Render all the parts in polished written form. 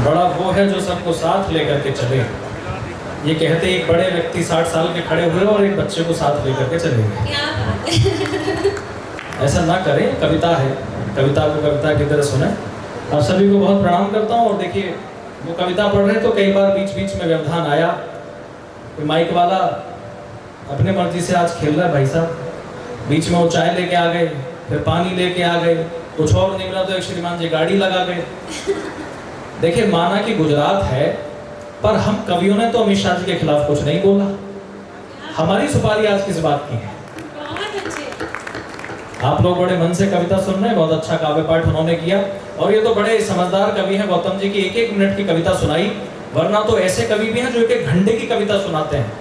बड़ा वो है जो सबको साथ लेकर के चले। ये कहते एक बड़े व्यक्ति 60 साल के खड़े हुए और एक बच्चे को साथ लेकर के चले गए। ऐसा ना करें, कविता है, कविता को कविता की तरह सुने। आप सभी को बहुत प्रणाम करता हूँ। और देखिए वो कविता पढ़ रहे तो कई बार बीच बीच में व्यवधान आया। माइक वाला अपने मर्जी से आज खेल रहा है भाई साहब। बीच में वो चाय लेके आ गए, फिर पानी लेके आ गए, कुछ और नहीं मिला तो एक श्रीमान जी गाड़ी लगा गए। देखिए माना कि गुजरात है, पर हम कवियों ने तो अमित शाह जी के खिलाफ कुछ नहीं बोला। हमारी सुपारी आज किस बात की है? आप लोग बड़े मन से कविता सुन रहे हैं, बहुत अच्छा काव्य पाठ उन्होंने किया। और ये तो बड़े समझदार कवि हैं गौतम जी की, 1-1 मिनट की कविता सुनाई। वरना तो ऐसे कवि भी हैं जो 1-1 घंटे की कविता सुनाते हैं।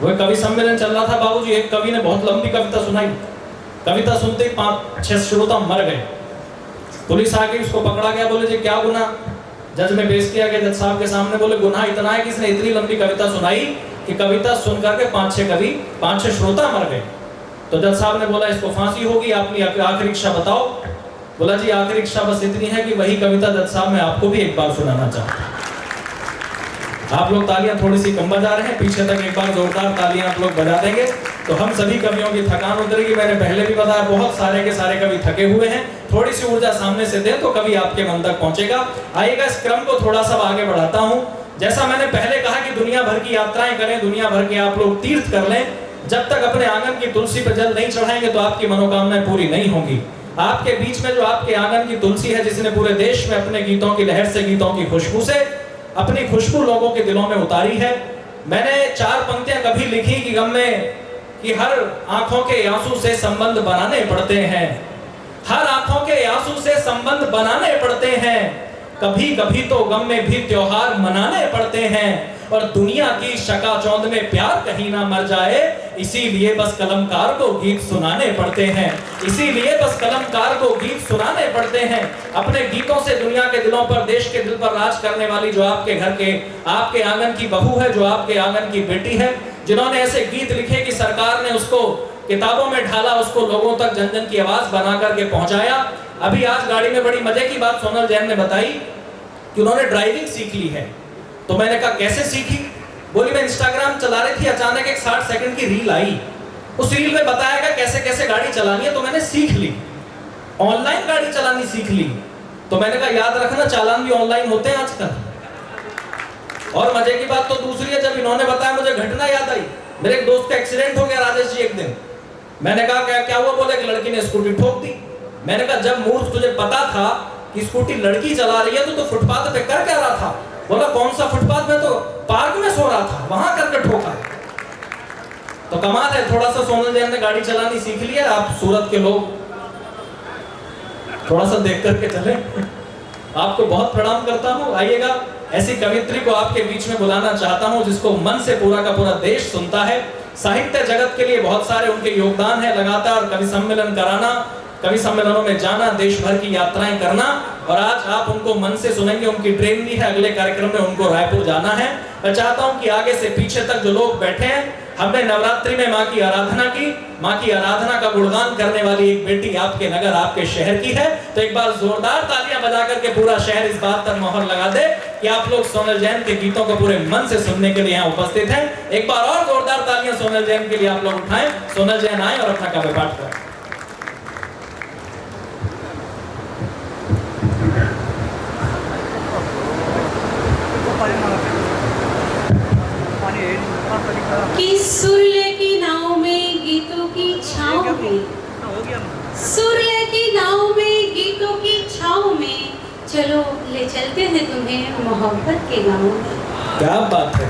वो कवि सम्मेलन चल रहा था बाबूजी, एक कवि ने बहुत लंबी कविता सुनाई। कविता सुनते ही 5-6 श्रोता मर गए। पुलिस आ गई, उसको पकड़ा गया। बोले जी क्या गुनाह? जज में पेश किया गया। जज साहब के सामने बोले गुनाह इतना है कि इसने इतनी लंबी कविता सुनाई कि कविता सुन करके 5-6 श्रोता मर गए। तो जज साहब ने बोला इसको फांसी होगी, अपनी आखिरी इच्छा बताओ। बोला जी आखिरी इच्छा बस इतनी है कि वही कविता जज साहब मैं आपको भी एक बार सुनाना चाहता हूं। आप लोग तालियां थोड़ी सी कम बजा रहे हैं, पीछे तक एक बार जोरदार तालियां आप लोग बजा देंगे तो हम सभी कवियों की थकान उतरेगी। मैंने पहले भी बताया बहुत सारे के सारे कवि थके हुए हैं। थोड़ी सी ऊर्जा सामने से दें तो कवि आपके मन तक पहुंचेगा। आइएगा इस क्रम को थोड़ा सा आगे बढ़ाता हूं। जैसा मैंने पहले कहा कि दुनिया भर की यात्राएं करें, दुनिया भर के आप लोग तीर्थ कर लें, जब तक अपने आंगन की तुलसी पर जल नहीं चढ़ाएंगे तो आपकी मनोकामनाएं पूरी नहीं होंगी। आपके बीच में जो आपके आंगन की तुलसी है, जिसने पूरे देश में अपने गीतों की लहर से, गीतों की खुशबू से अपनी खुशबू लोगों के दिलों में उतारी है। मैंने 4 पंक्तियां कभी लिखी कि गम में कि हर आंखों के आंसू से संबंध बनाने पड़ते हैं, हर आंखों के आंसू से संबंध बनाने पड़ते हैं, कभी कभी तो गम में भी त्योहार मनाने पड़ते हैं, और दुनिया की शकाचौंध में प्यार कहीं ना मर जाए, इसीलिए बस कलमकार को गीत सुनाने पड़ते हैं, इसीलिए बस कलमकार को गीत सुनाने पड़ते हैं। अपने गीतों से दुनिया के दिलों पर, देश के दिल पर राज करने वाली जो आपके घर के, आपके आंगन की बहू है, जो आपके आंगन की बेटी है, जिन्होंने ऐसे गीत लिखे कि सरकार ने उसको किताबों में ढाला, उसको लोगों तक जन जन की आवाज बना करके पहुंचाया। अभी आज गाड़ी में बड़ी मजे की बात सोनल जैन ने बताई कि उन्होंने ड्राइविंग सीख ली है। तो मैंने कहा कैसे सीखी? बोली मैं इंस्टाग्राम चला रही थी, अचानक एक 60 सेकंड की रील आई, उस रील में बताया गया कैसे कैसे गाड़ी चलानी है, तो मैंने सीख ली, ऑनलाइन गाड़ी चलानी सीख ली। तो मैंने कहा याद रखना चालान भी ऑनलाइन होते हैं आजकल। और मजे की बात तो दूसरी है, जब इन्होंने बताया मुझे घटना याद आई। मेरे एक दोस्त का एक्सीडेंट हो गया राजेश जी एक दिन। मैंने कहा क्या हुआ? बोले एक लड़की ने स्कूटी ठोक दी। मैंने कहा जब मूर्ख तुझे पता था कि स्कूटी लड़की चला रही है तो फुटपाथ पे कर क्या रहा था? बोला कौन सा फुटपाथ? में तो पार्क में सो रहा था, वहां करके ठोका। तो कमाल है, थोड़ा सा सोनल जैन ने गाड़ी चलानी सीख लिया। आप सूरत के लोग थोड़ा सा देख करके चले। आपको बहुत प्रणाम करता हूं। आइएगा, ऐसी कवित्री को आपके बीच में बुलाना चाहता हूं जिसको मन से पूरा का पूरा देश सुनता है। साहित्य जगत के लिए बहुत सारे उनके योगदान है। लगातार कवि सम्मेलन कराना, कवि सम्मेलनों में जाना, देश भर की यात्राएं करना, और आज आप उनको मन से सुनेंगे। उनकी ट्रेन भी है, अगले कार्यक्रम में उनको रायपुर जाना है। मैं चाहता हूं कि आगे से पीछे तक जो लोग बैठे हैं, हमने नवरात्रि में माँ की आराधना की, माँ की आराधना का गुणगान करने वाली एक बेटी आपके नगर, आपके शहर की है। तो एक बार जोरदार तालियां बजा करके पूरा शहर इस बात पर मोहर लगा दे कि आप लोग सोनल जैन के गीतों को पूरे मन से सुनने के लिए यहाँ उपस्थित हैं। एक बार और जोरदार तालियां सोनल जैन के लिए आप लोग उठाएं। सोनल जैन आए और अपना काव्य पाठ करें। कि सूर्य की नाव में गीतों की छाँव में, सूर्य की नाव में गीतों की छाँव में, चलो ले चलते हैं तुम्हें मोहब्बत के गाँव में। क्या बात है!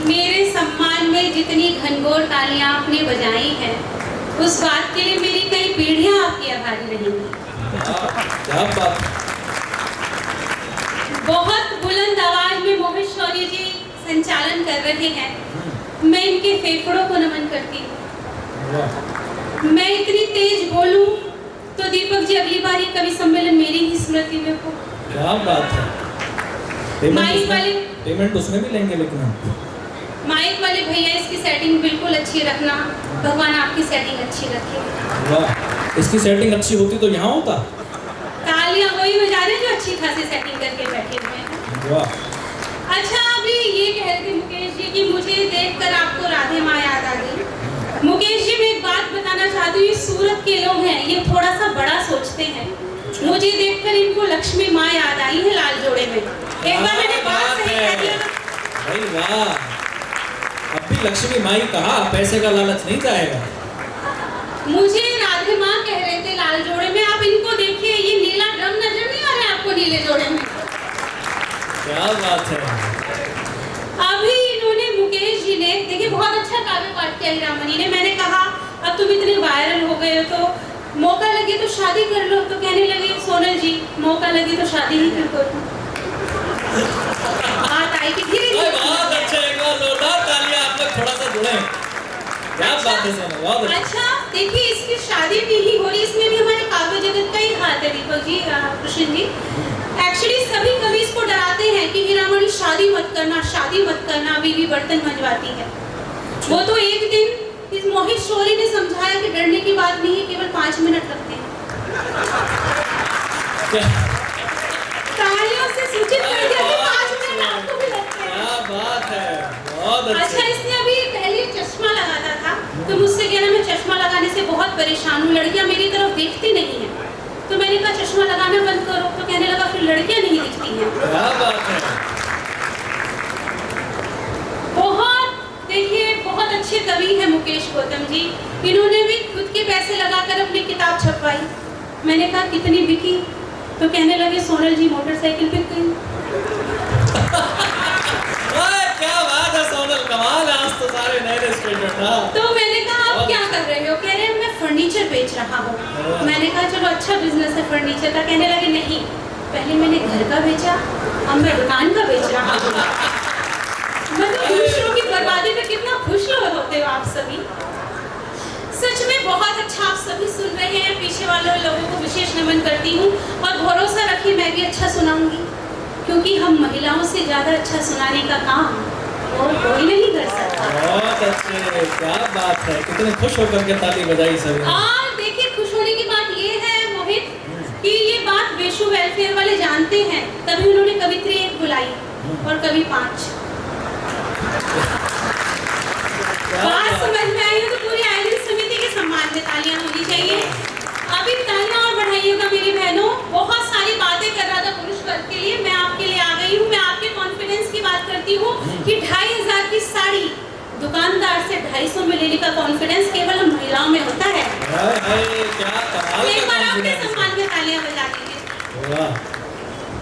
मेरे सम्मान में जितनी घनघोर तालियां आपने बजाई हैं, उस बात के लिए मेरी कई पीढ़ियां आपकी आभारी रहेंगी। क्या बात! बहुत बुलंद आवाज में मोहित शौर्य जी संचालन कर रहे हैं। मैं इनके फेफड़ों को नमन करती हूँ। मैं इतनी तेज बोलूं तो दीपक जी अगली बार ये कवि सम्मेलन मेरी ही स्मृति में हो। क्या बात है! माइक वाले पेमेंट उसमें भी लेंगे, लेकिन माइक वाले भैया इसकी सेटिंग बिल्कुल अच्छी रखना। भगवान आपकी सेटिंग अच्छी रखे। वाह, इसकी सेटिंग अच्छी होती तो यहाँ होता। तालियां वही बजा रहे जो अच्छी खासी सेटिंग करके बैठे हैं। वाह। अच्छा, अभी ये कह रहे थे मुकेश जी कि मुझे देखकर आपको राधे माँ याद आ गई। मुकेश जी, मैं एक बात बताना चाहती हूँ, ये सूरत के लोग हैं, ये थोड़ा सा बड़ा सोचते हैं। मुझे देखकर इनको लक्ष्मी माँ याद आई है लाल जोड़े में। एक बार मैंने बात सही कह दिया भाई वाह, अब भी लक्ष्मी माई कहा, पैसे का लालच नहीं जाएगा। मुझे राधे माँ कह रहे थे लाल जोड़े में। आप इनको देखिए, ये नीला ड्रम नजर नहीं आ रहा है आपको नीले जोड़े में? क्या बात है। अभी इन्होंने मुकेश जी ने देखिए बहुत अच्छा काव्य पाठ किया हीरामणि ने। मैंने कहा अब तुम इतने वायरल हो गए हो तो मौका लगे तो शादी कर लो। तो कहने लगे सोनल जी मौका लगे तो शादी ही क्यों करूं। बात आई कि धीरे धीरे बहुत अच्छे, एक बार जोरदार तालियां आप लोग थोड़ा सा जुड़े। क्या बात है सोनल, बहुत अच्छा। देखिए इसकी शादी भी ही हो रही, इसमें भी हमारे काव्य जगत का ही हाथ है दीपक जी, कृष्ण जी। एक्चुअली सभी कवि इसको डराते हैं कि हीरामणि शादी मत करना, शादी मत करना, बीवी बर्तन मंजवाती है। वो तो एक दिन इस मोहित शौरी ने समझाया कि डरने की बात नहीं है, केवल 5 मिनट लगते हैं। तालियों से सूचित कर दिया कि 5 मिनट आपको भी लगते हैं। क्या बात है, बहुत अच्छा, इसने अभी पहले चश्मा लगाता था तो मुझसे कह रहा मैं चश्मा लगाने से बहुत परेशान हूँ, लड़कियां मेरी तरफ देखती नहीं है। तो मैंने कहा चश्मा लगाना बंद करो। तो कहने लगा फिर लड़कियां नहीं दिखती हैं। क्या बात है। बहुत देखिए बहुत अच्छे कवि हैं मुकेश गौतम जी। इन्होंने भी खुद के पैसे लगाकर अपनी किताब छपवाई। मैंने कहा कितनी बिकी? तो कहने लगे सोनल जी मोटरसाइकिल बिक गई। क्या बात है सोनल, कमाल है, आज तो सारे नए स्टूडेंट। तो मैंने कहा आप क्या कर रहे हो? कह रहे हैं मैं फर्नीचर बेच रहा हूँ। मैंने कहा चलो अच्छा बिजनेस है फर्नीचर का। कहने लगे नहीं, पहले मैंने घर का बेचा, अब मैं दुकान का बेच रहा हूँ। मतलब दूसरों की बर्बादी पे कितना खुश होते हो आप सभी। सच में बहुत अच्छा आप सभी सुन रहे हैं। पीछे वाले लोगों को विशेष नमन करती हूँ और भरोसा रखिए मैं भी अच्छा सुनाऊंगी, क्योंकि हम महिलाओं से ज्यादा अच्छा सुनाने का काम और कोई नहीं कर सकता। बहुत अच्छे, क्या बात है, कितने खुश होकर के ताली बजाई सभी। और देखिए खुश होने की बात ये है मोहित कि ये बात वेशु वेलफेयर वाले जानते हैं, तभी उन्होंने कवित्री 1 बुलाई और कवि 5। बात समझ में आई हो तो पूरी आयोजन समिति के सम्मान में तालियां होनी चाहिए। अभी तालियां और बढ़ाइएगा मेरी बहनों। बहुत सारी बातें कर रहा था पुरुष वर्ग के लिए, मैं आपके लिए आ गई हूँ। मैं आपके कॉन्फिडेंस की बात करती हूँ कि 2500 की साड़ी दुकानदार से 250 में लेने का कॉन्फिडेंस केवल हम महिलाओं में होता है। क्या कमाल एक का बार आपके confidence है। सम्मान में तालियां बजा दीजिए। वाह।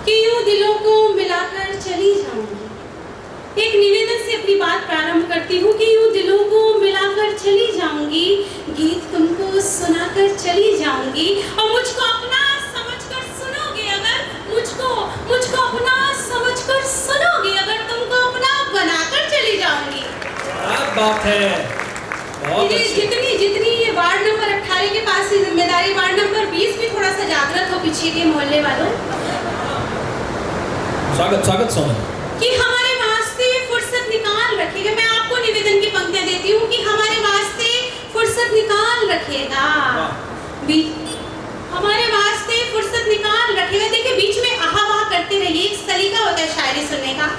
कि यूं दिलों को मिलाकर चली जाऊंगी। एक निवेदन से अपनी बात प्रारंभ करती हूँ कि यूं दिलों को मिलाकर चली जाऊंगी, गीत तुमको सुनाकर चली जाऊंगी और मुझको अपना समझकर सुनोगे अगर मुझको अपना समझकर सुनोगे अगर तुमको अपना बनाकर चली जाऊंगी। क्या बात है, बहुत अच्छी। जितनी ये वार्ड नंबर 18 के पास की जिम्मेदारी, वार्ड नंबर 20 भी थोड़ा सा जागृत हो पीछे के मोहल्ले वालों। स्वागत सोनल। कि हमारे वास्ते फुर्सत निकाल रखिएगा। मैं आपको निवेदन की पंक्तियां देती हूँ कि हमारे वास्ते फुर्सत निकाल रखिएगा, हमारे वास्ते फुर्सत निकाल रखिएगा। देखिए बीच में आहा वाह करते रहिए, एक सलीका होता है शायरी सुनने का।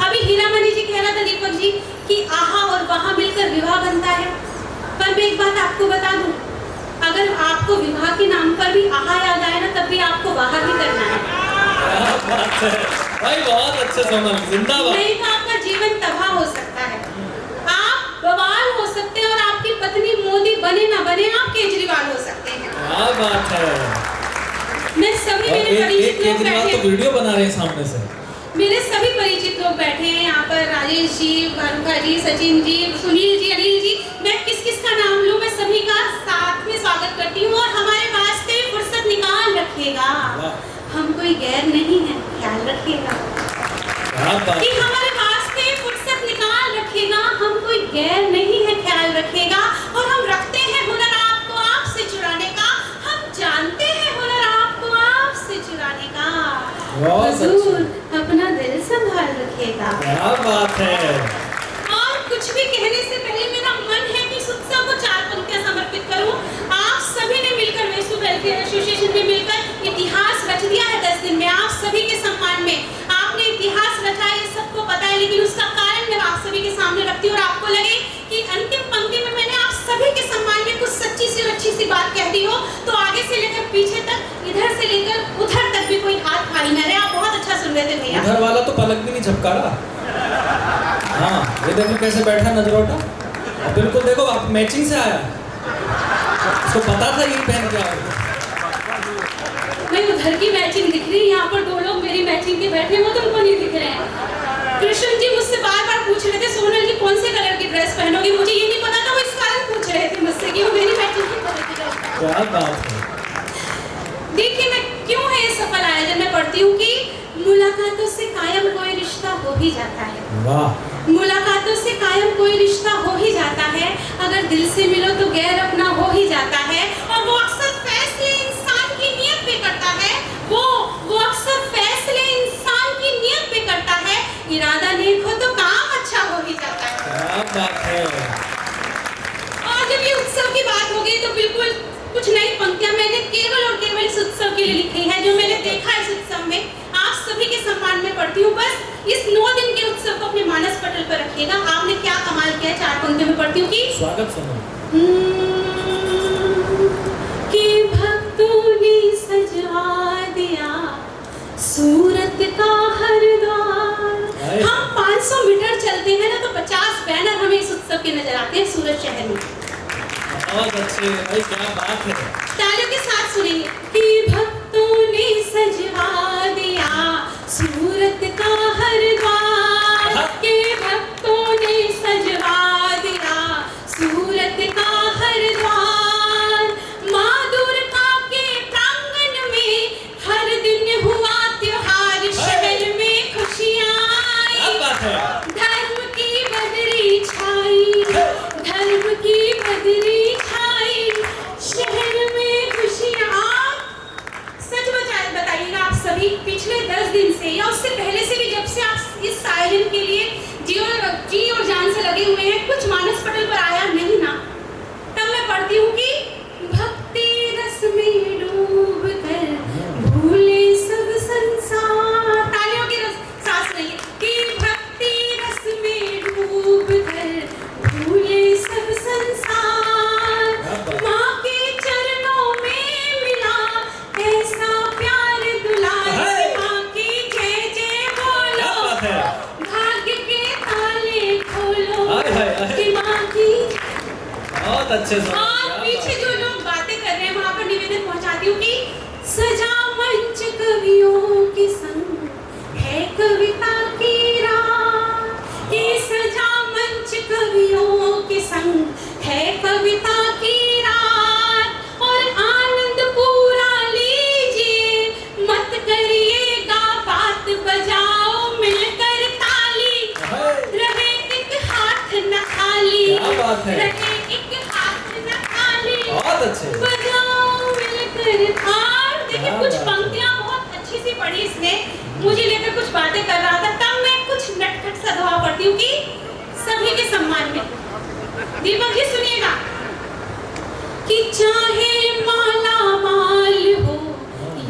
अभी हीरामणि जी कह रहा था दीपक जी कि आहा और वहा मिलकर विवाह बनता है। पर मैं एक बात आपको बता दूं, अगर आपको विवाह के नाम पर भी आहा याद आए ना, तब भी आपको वाह ही करना है। भाई बहुत अच्छे सोनल, जिंदाबाद। नहीं तो आपका जीवन तबाह हो सकता है, आप बवाल हो सकते हैं और आपकी पत्नी मोदी बने ना बने आप केजरीवाल हो सकते हैं। क्या बात है। मैं सभी मेरे परिचित लोग केजरीवाल तो बैठे, वीडियो बना रहे हैं सामने से। मेरे सभी परिचित लोग बैठे हैं यहाँ पर, राजेश जी, भानुका जी, सचिन जी, सुनील जी, अनिल जी। मैं किस किस का नाम लूं? मैं सभी का साथ में स्वागत करती हूँ। और हमारे वास्ते फुर्सत निकाल रखिएगा, हम कोई गैर नहीं है, ख्याल रखिएगा। कि हमारे वास्ते फुर्सत निकाल रखिएगा, हम कोई गैर नहीं है, ख्याल रखिएगा। और हम रखते हैं हुनर आपको आपसे चुराने का, हम जानते हैं हुनर आपको आपसे चुराने का। हुजूर अपना दिल संभाल रखिएगा। क्या बात है। और कुछ भी कहने से पहले मेरा मन है कि इस उत्सव को 4 पंक्तियां समर्पित करूं। आप सभी ने मिलकर वेसु वेलफेयर एसोसिएशन ने मिलकर इतिहास रच दिया है 10 दिन में। आप सभी के सम्मान में आपने इतिहास उधर वाला तो पलक भी नहीं झपका रहा। हाँ, ये देखो कैसे बैठा नजरोटा। और बिल्कुल देखो, आप मैचिंग से आया, उसको पता था यही पहन के आओगे। मैं उधर की मैचिंग दिख रही है, यहाँ पर दो लोग मेरी मैचिंग के बैठे हैं, वो तुमको नहीं दिख रहे हैं। कृष्ण जी मुझसे बार बार पूछ रहे थे, सोनल जी कौन से कलर की ड्रेस पहनोगी, मुझे ये नहीं पता था, वो इस कारण पूछ रहे थे मुझसे कि वो मेरी मैचिंग की कलर की ड्रेस। क्या बात है। देखिए मैं क्यों है ये सफल आयोजन में पढ़ती हूँ कि मुलाकातों से कायम कोई रिश्ता हो ही जाता है। वाह। मुलाकातों से कायम कोई रिश्ता हो ही जाता है, अगर दिल से मिलो तो गैर अपना हो ही जाता है। और वो अक्सर फैसले इंसान की नीयत पे करता है, वो अक्सर फैसले इंसान की नीयत पे करता है। इरादा नेक हो तो काम अच्छा हो ही जाता है। क्या बात है। और जब ये उत्सव की बात हो गई तो बिल्कुल कुछ नई पंक्तियां मैंने केवल और केवल इस उत्सव के लिए लिखी है, जो मैंने देखा इस उत्सव में, आप सभी के सम्मान में पढ़ती हूँ। बस इस 9 दिन के उत्सव को अपने मानस पटल पर रखिएगा। आपने क्या कमाल किया, 4 पंक्तियों में पढ़ती हूँ कि स्वागत सुनो। कि भक्तों ने सजा दिया सूरत का हर द्वार। हम 500 मीटर चलते हैं ना तो 50 बैनर हमें इस उत्सव के नजर आते हैं सूरत शहर में। बहुत अच्छे भाई, क्या बात है। तालियों के साथ सुनेंगे कि भक्तों ने सजवा दिया सूरत का हर द्वार, के भक्तों ने सजवा दिया सूरत का हर द्वार। माँ दुर्गा के प्रांगण में हर दिन हुआ त्योहार, शहर में खुशियाँ आई, धर्म की बदरी छाई, धर्म की बदरी छाई, शहर में खुशियाँ। सच बताइएगा आप सभी, पिछले 10 दिन से या उससे पहले से भी, जब से आप इस आयोजन के लिए जी और जान से लगे हुए हैं, कुछ मानस पटल पर आया नहीं ना? तब मैं पढ़ती हूँ कि भक्ति रस में डूब कर भूले सब संसार। तालियों के साथ नहीं कि भक्ति रस में डूब कर भूले सब संसार। माँ के चरणों में मिला ऐसा प्यार दुलार, माँ की जय जय बोलो, भाग्य के ताले खोलो कि माँ की। बहुत अच्छे से। और पीछे जो लोग बातें कर रहे हैं वहाँ पर निवेदन पहुँचाती हूँ कि सजा मंच कवियों के संग है कविता की रात, ये सजा मंच कवियों के संग है कविता की रात। और आनंद पूरा लीजिए, मत करिएगा बात, बजाओ मिलकर ताली, रहे एक हाथ न खाली, रहे एक हाथ न खाली, बहुत अच्छे। बजाओ मिलकर। और देखिए कुछ पंक्तियां बहुत अच्छी सी पढ़ी इसने, मुझे लेकर कुछ बातें कर रहा था, तब मैं कुछ नटखट सा दोहा पढ़ती हूँ कि सभी के सम्मान में। दीपक जी सुनिएगा कि चाहे माला माल हो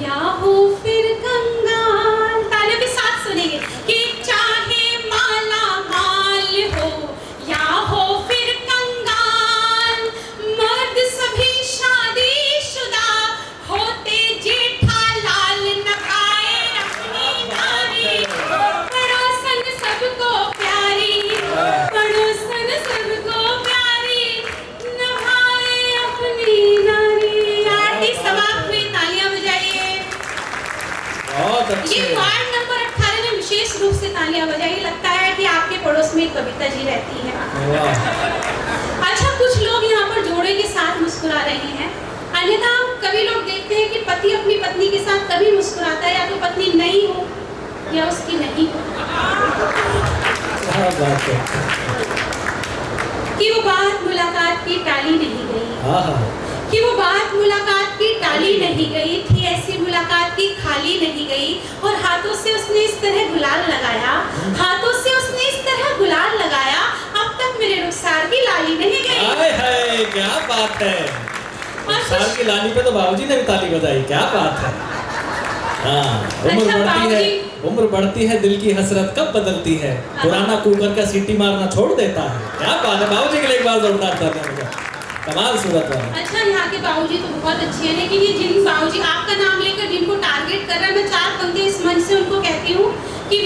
या हो फिर कंगाल। तालियों के साथ सुनेंगे कि चाहे माला माल हो या हो फिर कंगाल, मर्द सभी शादीशुदा होते जेठालाल, नभाए अपनी नारी, पड़ोसन सबको प्यारी, पड़ोसन सबको प्यारी, नभाए अपनी नारी। आरती समाप्त हुई, तालियां बजाइए। बहुत अच्छे। ये वार्ड नंबर 18 में विशेष रूप से तालियां बजाइए, लगता है कि आपके पड़ोस में कविता जी रहती है। अच्छा, कुछ लोग यहाँ पर जोड़े के साथ मुस्कुरा रहे हैं, अन्यथा कभी लोग देखते हैं कि पति अपनी पत्नी के साथ कभी मुस्कुराता है, या तो पत्नी नहीं हो या उसकी नहीं हो। क्या बात है। कि वो बात मुलाकात की टाली नहीं गई, कि वो बात मुलाकात की टाली नहीं गई थी, ऐसी मुलाकात की खाली नहीं गई। और हाथों से उसने इस तरह गुलाल लगाया, हाथों से उसने इस तरह गुलाल लगाया, अब तक मेरे रुखसार की लाली नहीं गई। हाय हाय, क्या बात है। रुखसार की लाली पे तो बाबूजी ने भी ताली बजाई, क्या बात है। हाँ, उम्र बढ़ती है, दिल की हसरत कब बदलती है, पुराना कुकर का सीटी मारना छोड़ देता है। क्या बात है, बाबूजी के लिए एक बार जोरदार तालियां। कमाल सूरत वाला। अच्छा, यहाँ के बाबूजी तो बहुत अच्छे हैं, लेकिन ये जिन बाबूजी आपका नाम लेकर जिनको टारगेट कर रहा है, मैं 4 पंक्ति इस मंच से उनको कहती हूँ कि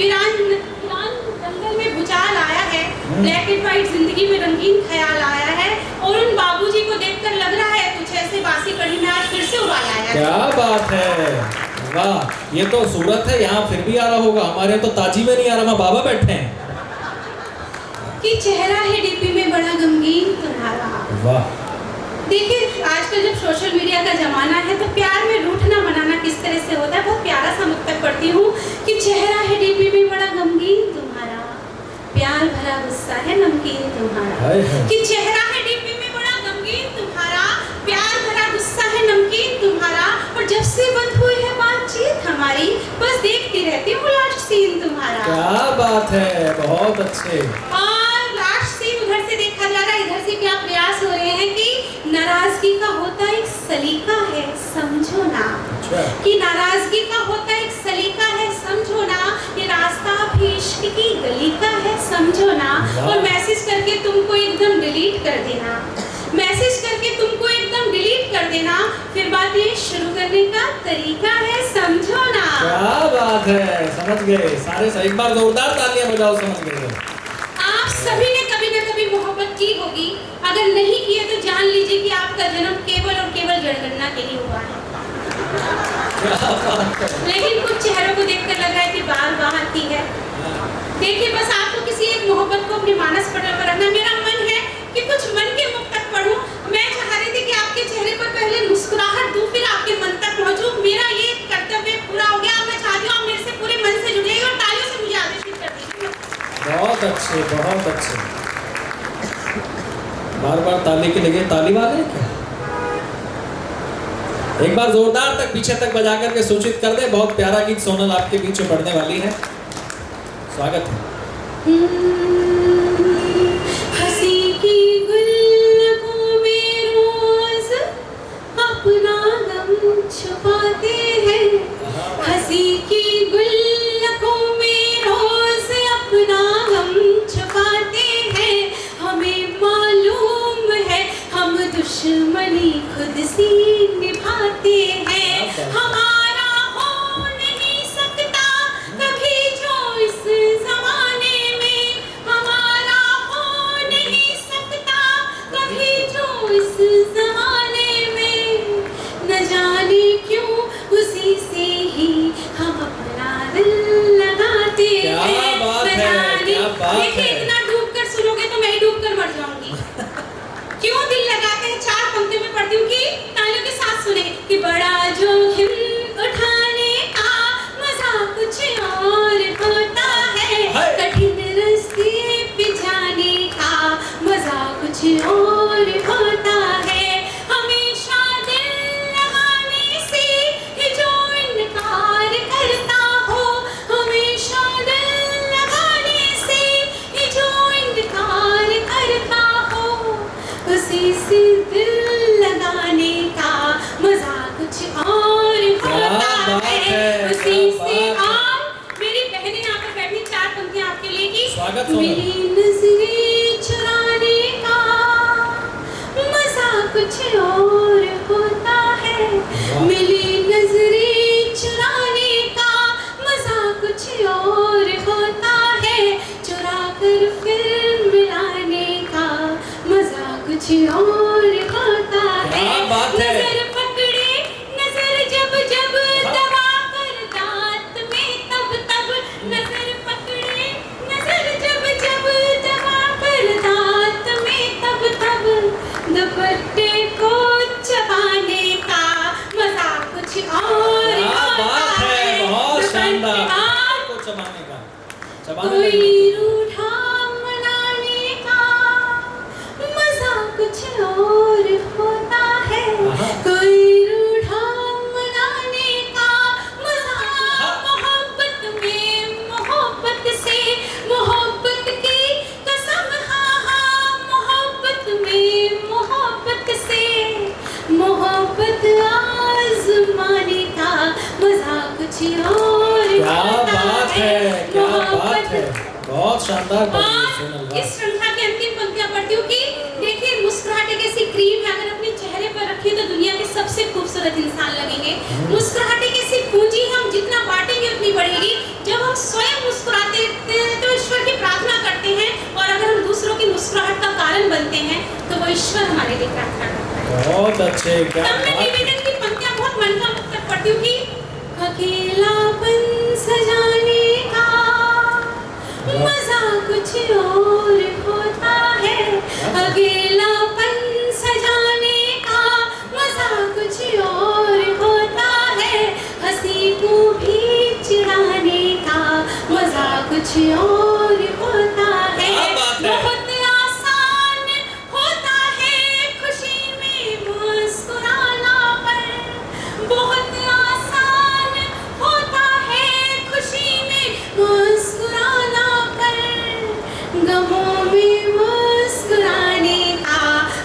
ब्लैक एंड व्हाइट जिंदगी में रंगीन ख्याल आया है और उन बाबूजी को देखकर लग रहा है कुछ ऐसे बासी कड़ी में आज फिर से उबाल आया है। क्या बात है, वाह। ये तो सूरत है, यहाँ फिर भी आ रहा होगा, हमारे तो ताजी में नहीं आ रहा, वहाँ बाबा बैठे हैं। कि चेहरा है डीपी में बड़ा गमगीन तुम्हारा। वाह। देखिए आजकल जब सोशल मीडिया का जमाना है तो प्यार में रूठना मनाना किस तरह से होता है, बहुत प्यारा सा मुक्तक पढ़ती हूँ कि चेहरा है डीपी में बड़ा गमगीन तुम्हारा, प्यार भरा गुस्सा है नमकीन तुम्हारा। कि चेहरा है डीपी में बड़ा गमगीन तुम्हारा, प्यार भरा गुस्सा है नमकीन तुम्हारा, और जब से बंद हुई है बातचीत हमारी बस देखती रहती हूँ लास्ट सीन तुम्हारा। क्या बात है, बहुत अच्छे। और लास्ट सीन उधर से देखा जा रहा है, इधर से क्या प्रयास हो रहे हैं कि नाराजगी का होता एक सलीका है समझो ना। कि नाराजगी का होता एक सलीका है समझो ना, ये रास्ता भी इश्क की गली का है समझो ना। और मैसेज करके तुमको एकदम डिलीट कर देना, मैसेज करके तुमको एकदम डिलीट कर देना, फिर बात ये शुरू करने का तरीका है समझो ना। क्या बात है, समझ गए सारे। एक बार जोरदार तालियां बजाओ, समझ गए। आप सभी ने कभी न कभी मोहब्बत की होगी, अगर नहीं की है तो जान लीजिए कि आपका जन्म केवल और केवल जनगणना के लिए हुआ है। लेकिन कुछ चेहरों को देखकर लग रहा है कि बाल बात ही है। देखिए बस आपको किसी एक मोहब्बत को अपने मानस पटल पर रखना। मेरा मन है कि कुछ मन के मुक्तक पढ़ूं। मैं चाह रही थी कि आपके चेहरे पर पहले मुस्कुराहट दूं फिर आपके मन तक पहुंचूं। मेरा ये कर्तव्य पूरा हो गया। मैं चाहती हूँ आप मेरे से पूरे मन से जुड़िए और तालियों से मुझे आदेशित कर दीजिए। बहुत अच्छे, बहुत अच्छे। बार बार ताली के लगे, ताली वाले क्या? एक बार जोरदार तक पीछे तक बजा करके सूचित कर दे। बहुत प्यारा गीत सोनल आपके बीच में पढ़ने वाली है, स्वागत है। हंसी की गुल्लकों में रोज अपना गम छुपाते हैं, हंसी की गुल्लकों में रोज अपना गम छुपाते हैं। हमें मालूम है हम दुश्मनी खुद सी निभाते हैं, हमारा हो नहीं सकता कभी जो इस जमाने में, हमारा हो नहीं सकता कभी जो इस जमाने में, न जाने क्यों उसी से ही हम अपना दिल लगाते हैं। देखिए इतना डूब कर सुनोगे तो मैं ही डूब कर मर जाऊंगी। क्यों दिल लगाते हैं, चार पंक्तियों में पढ़ती हूँ कि तालियों के साथ सुने कि बड़ा जोखिम उठाने का मजा कुछ और होता है, कठिन रास्ते पे जाने का मजा कुछ और होता है। हमेशा दिल लगाने से ही जो इनकार करता हो, हमेशा दिल लगाने से ही जो इनकार करता हो, उसी से दिल लगाने का मजा कुछ और होता है, उसी से। और मेरी बहनें यहाँ पर बैठी, चार पंक्तियाँ आपके लिए की। मेरी नजरें चुराने का मजा कुछ और होता है, मेरी नजरें चुराने का मजा कुछ और होता है, चुरा कर फिर मिलाने का मजा कुछ और होता है। नजर पकड़े नजर जब जब दबा कर दांत में तब तब, नजर पकड़े नजर जब जब दबा कर दांत में तब तब, दुपट्टे को चबाने का मजा कुछ और होता है। बहुत शानदार, को चबाने का, कोई रूठा मनाने का मजा कुछ और होता है, कोई रूठा मनाने का मजा, मोहब्बत में मोहब्बत से मोहब्बत की कसम, हाँ हाँ मोहब्बत में मोहब्बत से मोहब्बत आजमाने का मजा कुछ और होता है। क्या बात है, बहुत शानदार। इस श्रृंखला की अंतिम पंक्तियां पढ़ती हूँ कि देखिए मुस्कुराहट एक ऐसी क्रीम है, अगर अपने चेहरे पर रखिए तो दुनिया के सबसे खूबसूरत इंसान लगेंगे। मुस्कुराहट एक ऐसी पूंजी है, हम जितना बांटेंगे उतनी बढ़ेगी। जब हम स्वयं मुस्कुराते हैं तो ईश्वर की प्रार्थना करते हैं, और अगर हम वो ईश्वर हमारे लिए प्रार्थना करता है। बहुत अच्छे, क्या तब मैं बात है। निवेदन की पंक्तियां बहुत मन का मतलब पढ़ती हूँ कि अकेलापन सजाने का मजा कुछ और होता है, अकेलापन सजाने का मजा कुछ और होता है, हंसी को भी चिढ़ाने का मजा कुछ और होता है। बहुत आसान होता है खुशी में मुस्कुराना, पर बहुत आसान होता है खुशी में मुस्कुराना, पर गमों में मुस्कुराने का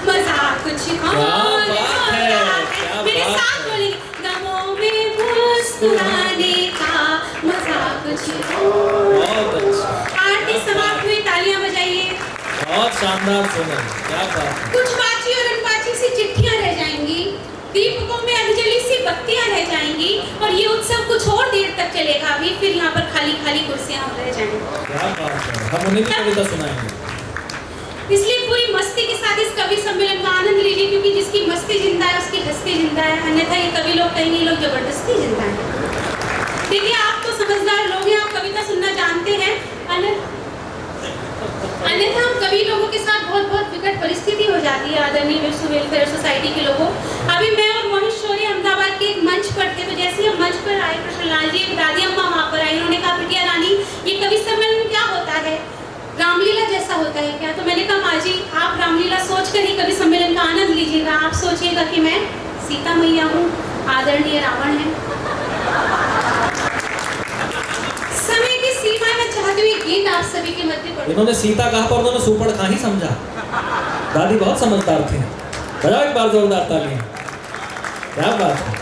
मजा कुछ और होता है। मेरे साथ बोलेंगे, गमों में मुस्कुराने का मजा कुछ और। बहुत अच्छा, आरती समाप्त हुई, तालियां बजाइए। बहुत शानदार सुनन, क्या बात है। कुछ बाची और अनबाची सी चिट्ठियां रह जाएंगी, दीपकों में अधजली सी बत्तियां रह जाएंगी, और ये उत्सव कुछ और देर तक चलेगा अभी, फिर यहाँ पर खाली खाली कुर्सियां रह जाएंगी। क्या बात है, हम उन्हीं की कविता सुनाएंगे। इसलिए पूरी मस्ती के साथ इस कवि सम्मेलन का आनंद लीजिए, क्योंकि जिसकी मस्ती जिंदा है उसकी हस्ती जिंदा है, अन्यथा ये कवि लोग कहेंगे ये लोग जबरदस्ती जिंदा है। देखिए, आप तो समझदार लोग हैं, आप कविता सुनना जानते हैं, अन्यथा हम कवि लोगों के साथ बहुत बहुत विकट परिस्थिति हो जाती है। आदरणीय विश्व वेलफेयर सोसाइटी के लोगों, अभी मैं और मोहित शौर्य अहमदाबाद के एक मंच पर थे, तो जैसे हम मंच पर आए, कृष्णलाल जी, एक दादी अम्मा वहाँ पर आई, उन्होंने कहा बिटिया रानी ये कवि सम्मेलन क्या होता है, रामलीला जैसा होता है क्या? तो मैंने कहा माँ जी, आप रामलीला सोच कर ही कवि सम्मेलन का आनंद लीजिएगा, आप सोचिएगा कि मैं सीता मैया हूँ, आदरणीय रावण है। समय की सीमा में चाहती हुई गीत आप सभी के मध्य पढ़ूं। इन्होंने सीता कहा पर उन्होंने सुपड़ कहाँ ही समझा। दादी बहुत समझदार थी। बजाओ एक बार जोरदार तालियां, क्या बात है।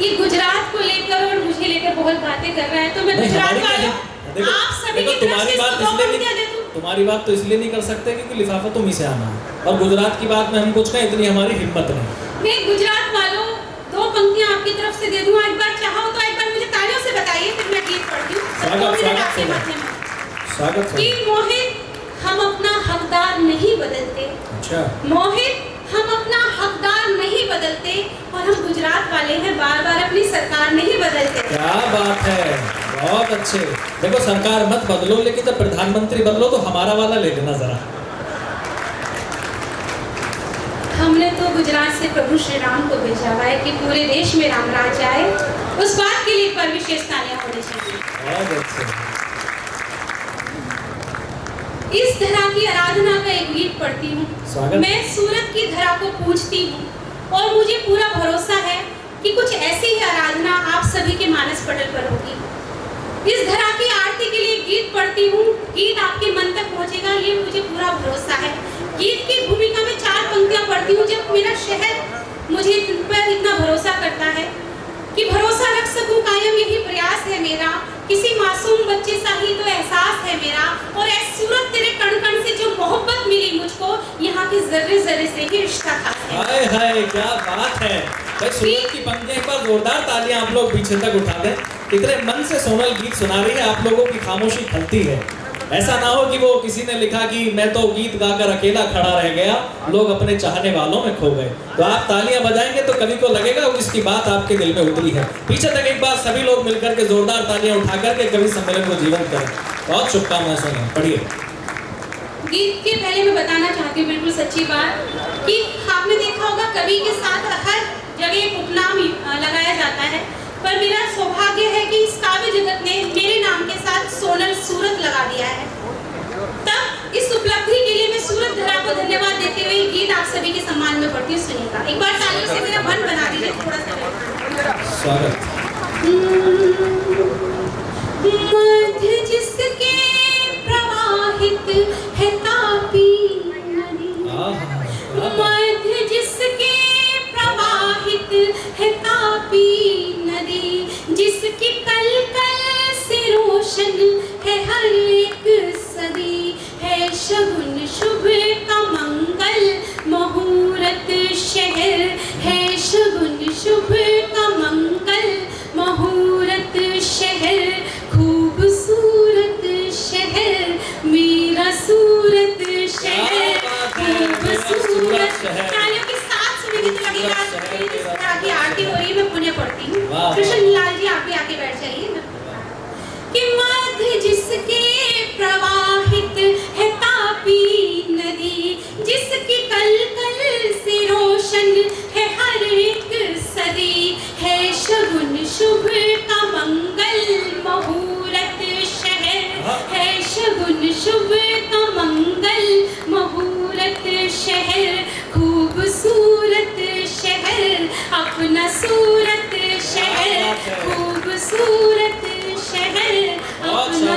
ये गुजरात को लेकर और मुझे लेकर बहुत बातें कर रहे हैं, तो मैं नहीं, गुजरात हमारी वालों, देखो, आप सभी देखो, की तरफ तुम्हारी से बात दो इसलिए पंक्तियां दे नहीं, दूं। तुम्हारी बात तो इसलिए नहीं कर सकते क्योंकि लिफाफा तुम ही से आना है, और गुजरात की बात में हम कुछ कहें इतनी हमारी हिम्मत नहीं। मैं गुजरात वालों दो पंक्तियां आपकी तरफ से दे दूं, एक बार चाहो तो एक बार मुझे तालियों से बताइए, फिर मैं गीत पढ़ती हूँ। स्वागत कि मोहित हम अपना हकदार नहीं बदलते, अच्छा, मोहित हम अपना हकदार नहीं बदलते, और हम गुजरात वाले हैं, बार बार अपनी सरकार नहीं बदलते। क्या बात है, बहुत अच्छे। देखो, सरकार मत बदलो, लेकिन जब प्रधानमंत्री बदलो तो हमारा वाला ले लेना जरा। हमने तो गुजरात से प्रभु श्री राम को भेजा हुआ है कि पूरे देश में राम राज आए, उस बात के लिए एक बार विशेष तालियां होनी चाहिए। बहुत अच्छे। इस धरा की आराधना का एक गीत पढ़ती हूँ। स्वागत। मैं सूरत की धरा को पूजती हूँ, और मुझे पूरा भरोसा है कि कुछ ऐसी ही आराधना आप सभी के मानस पटल पर होगी। इस धरा की आरती के लिए गीत पढ़ती हूँ, गीत आपके मन तक पहुँचेगा, ये मुझे पूरा भरोसा है। गीत की भूमिका में 4 पंक्तियां पढ़ती हूँ। जब मेरा शहर मुझे पर इतना भरोसा करता है कि भरोसा रख सकूं कायम, यही प्रयास है मेरा, किसी मासूम बच्चे सा ही तो एहसास है मेरा, और ऐ सूरत तेरे कण कण से जो मोहब्बत मिली मुझको, यहाँ के जर्रे जर्रे से ही रिश्ता था। हाय हाय, क्या बात है भाई। सूरत की पंक्तियां एक बार जोरदार तालियां आप लोग पीछे तक उठा दें। इतने मन से सोनल गीत सुना रही है, आप लोगों की खामोशी खलती है। ऐसा ना हो कि वो किसी ने लिखा कि मैं तो गीत गाकर अकेला खड़ा रह गया, लोग अपने चाहने वालों में खो गए। तो आप तालियां बजाएंगे तो कवि को लगेगा कि इसकी बात आपके दिल में उतरी है। पीछे तक एक बार सभी लोग मिलकर के जोरदार तालियां उठा करके कवि सम्मेलन को जीवंत करें। बहुत शुभकामनाएं सुने, पढ़िए। गीत के पहले मैं बताना चाहती हूँ बिल्कुल सच्ची बात कि आपने देखा होगा कवि के साथ हर जगह एक उपनाम लगाया जाता है, पर मेरा सौभाग्य है कि इस काव्य जगत ने मेरे नाम के साथ सोनल सूरत लगा दिया है। तब इस उपलब्धि के लिए मैं सूरत धरा को धन्यवाद देते हुए गीत आप सभी के सम्मान में पढ़ती हूँ, सुनिएगा। एक बार तालियों से मेरा मन बना दीजिए थोड़ा सा। स्वागत। मध्य जिसके प्रवाहित है तापी नदी, मध्य जिसके प्रवाहित है तापी नदी, जिसकी कल कल से रोशन है हर एक सदी, है शगुन शुभ का मंगल मुहूर्त शहर, है शगुन शुभ का मंगल मुहूर्त शहर, खूबसूरत शहर। तालियों के साथ सुनेंगे तो लगेगा शहर मेरी जिस तेरा तरह की आरती हो रही है मैं पुण्य पढ़ती हूँ। वाह, कृष्ण लाल जी आप भी आके बैठ जाइए। कि मध्य जिसके प्रवाहित है तापी नदी, जिसकी कल कल से रोशन है हर एक सदी, है शगुन शुभ का मंगल मुहूर्त शहर, है शगुन शुभ का मंगल मुहूर्त शहर, खूबसूरत शहर अपना सूरत शहर, खूबसूरत शहर अपना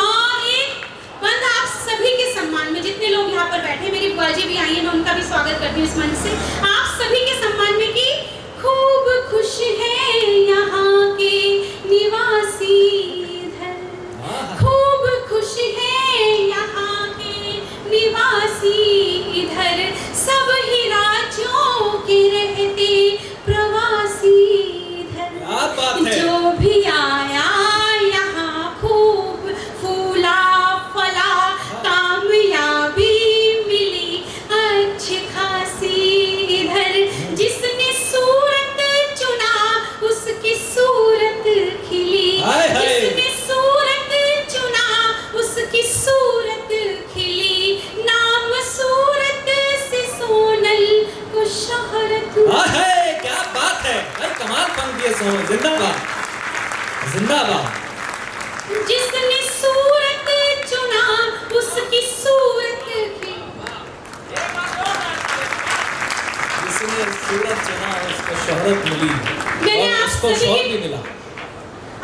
और एक बंद आप सभी के सम्मान में, जितने लोग यहाँ पर बैठे, मेरी बुआ जी भी आई है, मैं उनका भी स्वागत करती हूँ इस मंच से, आप सभी के सम्मान में कि खूब खुश है यहाँ के निवासी इधर, खूब खुश है यहाँ के निवासी इधर, सब ही राज्यों के रहते प्रवासी इधर, जो भी आया यहाँ खूब फूला फला, कामयाबी मिली अच्छी खासी इधर, जिसने सूरत चुना उसकी सूरत खिली, जिसने सूरत चुना उसकी सूरत खिली, नाम सूरत से सोनल को शोहरत हुई। क्या बात है भाई, कमाल पंक्ति है सोनल, जिंदाबाद जिंदाबाद। जिसने सूरत चुना उसकी सूरत खिली, जिसने सूरत चुना उसको शोहरत मिली मैंने और आप उसको सभी शोहरत की- भी मिला।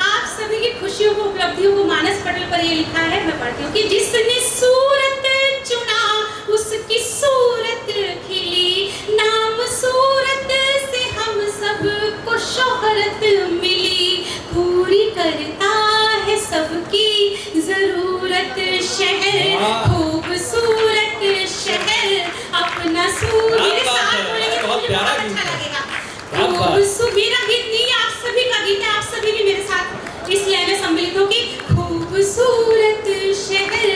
आप सभी की खुशियों को उपलब्धियों को मानस पटल पर ये लिखा है, मैं पढ़ती हूँ कि जिसने सूरत चुना उसकी सूरत खिली, नाम सूरत से हम सबको शोहरत मिली, पूरी करता है सबकी जरूरत शहर, खूबसूरत शहर अपना मेरे साथ बोलेंगे तो मुझे बहुत अच्छा लगेगा। मेरा गीत नहीं, आप सभी का गीत है, आप सभी भी मेरे साथ इस लय में सम्मिलित हो कि खूबसूरत शहर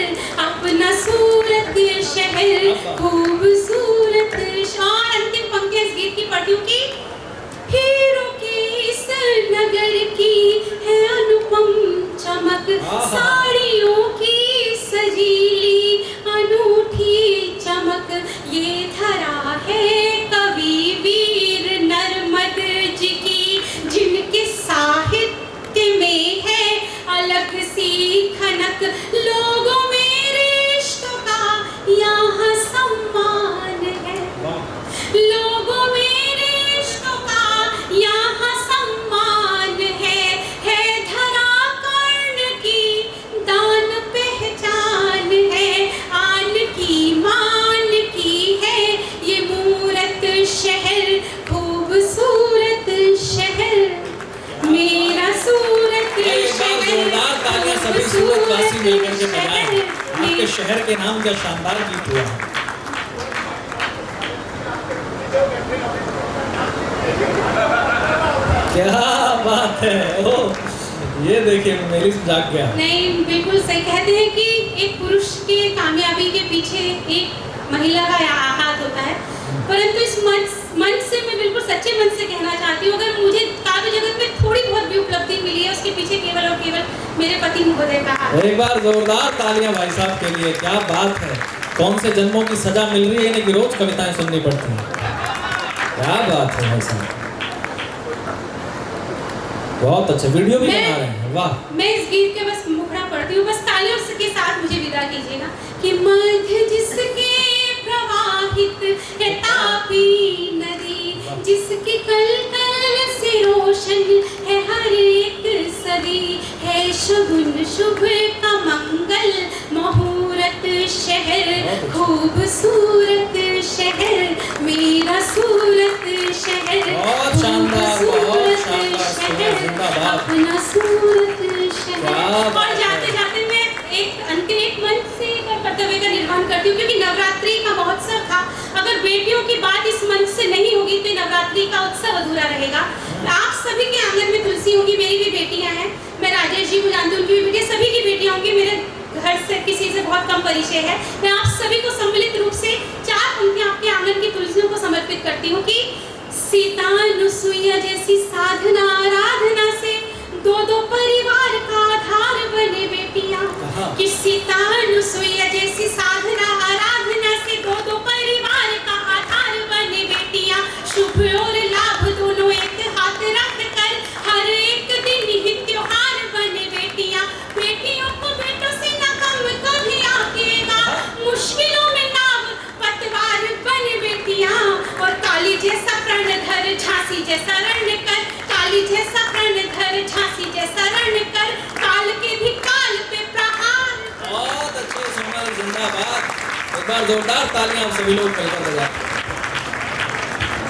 अपना सूरत शहर, खूबसूरत और अंतिम पंक्ति इस गीत की पढ़ती हूँ कि हीरों के इस नगर की है अनुपम चमक, साड़ियों की सजीली अनूठी चमक, ये धरा है कवि वीर नर्मद जी की, जिनके साहित्य में है अलग सी खनक, लोगों में रिश्तों का यहाँ सम्मान है, लोगों में रिश्तों का यहाँ सम्मान है धरा कर्ण की दान पहचान है, आन की मान की है ये मूरत शहर, खूबसूरत शहर मेरा सूरत शहर, जोरदार तालियां सभी सूरतवासी मिलकर के बजाएं। आपके शहर के नाम का शानदार गीत हुआ। क्या बात है, ओ ये देखिए मेरी जाग गया। नहीं बिल्कुल सही कहते हैं कि एक पुरुष के कामयाबी के पीछे एक महिला का हाथ होता है, परंतु इस मंच से मैं बिल्कुल सच्चे मन से कहना चाहती हूँ, अगर मुझे काव्य जगत में थोड़ी बहुत भी उपलब्धि मिली है उसके पीछे केवल और केवल मेरे पति महोदय का हाथ। एक बार जोरदार तालियां भाई साहब के लिए, क्या बात है। कौन से जन्मों की सजा मिल रही है, कि रोज कविताएं सुननी पड़ती हैं। क्या बात है भाई साहब, बहुत अच्छा वीडियो भी बना रहे हैं, वाह। मैं इस गीत के बस मुखड़ा पढ़ती हूँ, बस तालियों के साथ मुझे विदा कीजिएगा कि मध्य जिसके प्रवाहित है तापी नदी, जिसकी कल कल से रोशन है हर एक सदी, है शगुन शुभ का मंगल मुहूर्त शहर, खूबसूरत शहर मेरा सूरत शहर, खूबसूरत शहर अपना सूरत शहर। और जाते जाते मैं एक मंच से कर्तव्य का निर्वहन करती हूँ, क्योंकि नवरात्रि का महोत्सव था, अगर बेटियों की बात इस मंच से नहीं होगी तो नवरात्रि का उत्सव अधूरा रहेगा। आप सभी के आंगन में तुलसी होगी, मेरी भी बेटियां हैं, मैं राजेश जी को जानती हूँ, उनकी भी बेटियां, सभी की बेटियां होंगी, मेरे घर से किसी से बहुत कम परिचय है। मैं आप सभी को सम्मिलित रूप से 4 उनके आपके आंगन की तुलसियों को समर्पित करती हूँ कि सीता अनुसुईया जैसी साधना आराधना से दो दो परिवार का आधार बने बेटियां। कि सीता अनुसुईया जैसी साधना आराधना से दो दो परिवार का आधार बने बेटियां। शुभ और लाभ दोनों एक हाथ रख कर हर एक दिन ही त्योहार बने बेटियां। बेटियों को बेटों से न कम कभी आकेगा, मुश्किलों में नाव पतवार बने बेटियां। और काली जैसा प्रण धर झांसी जैसा रण कर, काली जैसा प्रण धर झांसी जैसा रण कर, काल के भी काल पे प्रहार। बहुत अच्छे, सुंदर, जिंदाबाद। एक बार जोरदार तालियां हम सभी लोग मिलकर बजाएं।